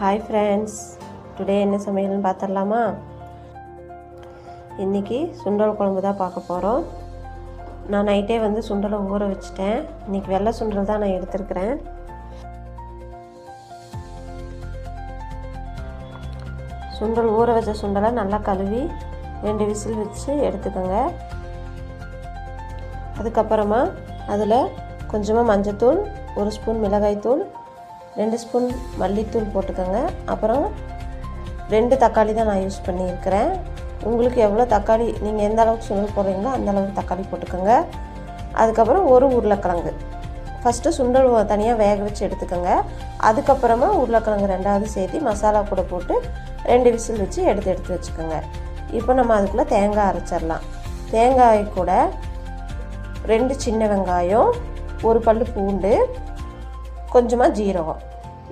Hi friends, today என்ன சமையல்னு பார்த்துடலாமா? இன்றைக்கி சுண்டல் குழம்பு தான் பார்க்க போகிறோம். நான் நைட்டே சுண்டலை ஊற வச்சுட்டேன். இன்றைக்கி வெள்ளை சுண்டல் தான் நான் எடுத்துருக்கிறேன். சுண்டல் ஊற வச்ச சுண்டலை நல்லா கழுவி 2 விசில் வச்சு எடுத்துக்கோங்க. அதுக்கப்புறமா அதில் கொஞ்சமாக மஞ்சத்தூள், 1 ஸ்பூன் மிளகாய்த்தூள், 2 ஸ்பூன் மல்லித்தூள் போட்டுக்கோங்க. அப்புறம் 2 தக்காளி தான் நான் யூஸ் பண்ணியிருக்கிறேன். உங்களுக்கு எவ்வளோ தக்காளி, நீங்கள் எந்த அளவுக்கு சுண்டல் போடுறீங்களோ அந்த அளவுக்கு தக்காளி போட்டுக்கோங்க. அதுக்கப்புறம் 1 உருளைக்கிழங்கு. ஃபஸ்ட்டு சுண்டல் தனியாக வேக வச்சு எடுத்துக்கோங்க. அதுக்கப்புறமா உருளைக்கிழங்கு 2வது சேர்த்து மசாலா கூட போட்டு 2 விசில் வச்சு எடுத்து வச்சுக்கோங்க. இப்போ நம்ம அதுக்குள்ளே தேங்காய் அரைச்சிடலாம். தேங்காய் கூட 2 சின்ன வெங்காயம், 1 பல்லு பூண்டு, கொஞ்சமாக ஜீரகம்,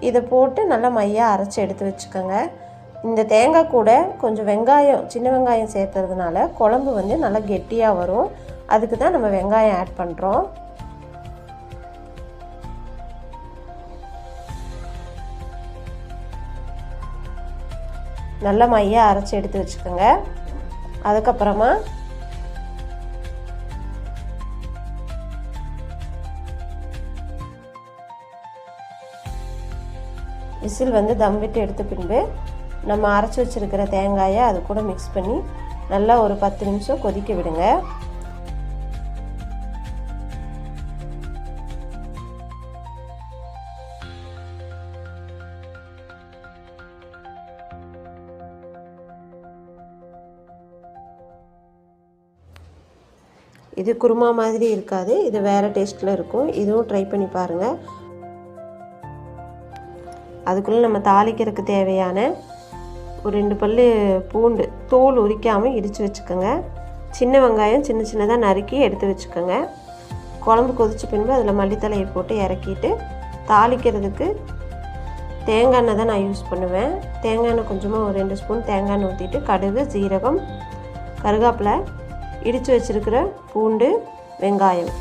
இதை போட்டு நல்லா மையாக அரைச்சி எடுத்து வச்சுக்கோங்க. இந்த தேங்காய் கூட கொஞ்சம் சின்ன வெங்காயம் சேர்த்துறதுனால குழம்பு நல்லா கெட்டியாக வரும். அதுக்கு தான் நம்ம வெங்காயம் ஆட் பண்ணுறோம். நல்லா மையாக அரைச்சி எடுத்து வச்சுக்கோங்க. அதுக்கப்புறமா விசில் தம் விட்டு எடுத்த பின்பு நம்ம அரைச்சி வச்சுருக்கிற தேங்காயை அது கூட மிக்ஸ் பண்ணி நல்லா ஒரு 10 நிமிஷம் கொதிக்க விடுங்க. இது குருமா மாதிரி இருக்காது, இது வேறு டேஸ்ட்டில் இருக்கும். இதுவும் ட்ரை பண்ணி பாருங்கள். அதுக்குள்ளே நம்ம தாளிக்கிறதுக்கு தேவையான ஒரு 2 பல்லு பூண்டு தோல் உரிக்காமல் இடித்து வச்சுக்கோங்க. சின்ன வெங்காயம் சின்னதாக நறுக்கி எடுத்து வச்சுக்கோங்க. குழம்பு கொதிச்ச பின்பு அதில் மல்லித்தலையை போட்டு இறக்கிட்டு தாளிக்கிறதுக்கு தேங்காய் எண்ணெய் தான் நான் யூஸ் பண்ணுவேன். தேங்காய் எண்ணெய் கொஞ்சமாக ஒரு 2 ஸ்பூன் தேங்காய் எண்ணெய் ஊற்றிட்டு கடுகு, சீரகம், கருவேப்பிலை, இடித்து வச்சுருக்கிற பூண்டு, வெங்காயம்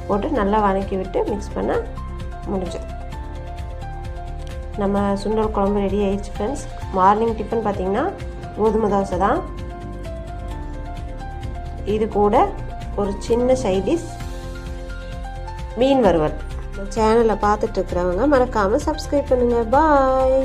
போட்டு நல்லா வதக்கி விட்டு மிக்ஸ் பண்ண முடிஞ்சது. நம்ம சுண்டல் குழம்பு ரெடி ஆயிடுச்சு ஃப்ரெண்ட்ஸ். மார்னிங் டிஃபன் பார்த்திங்கன்னா கோதுமை தோசை தான். இது கூட ஒரு சின்ன சைடிஷ் மீன் வறுவல். சேனலை பார்த்துட்டு இருக்கிறவங்க மறக்காமல் சப்ஸ்கிரைப் பண்ணுங்கள். பாய்.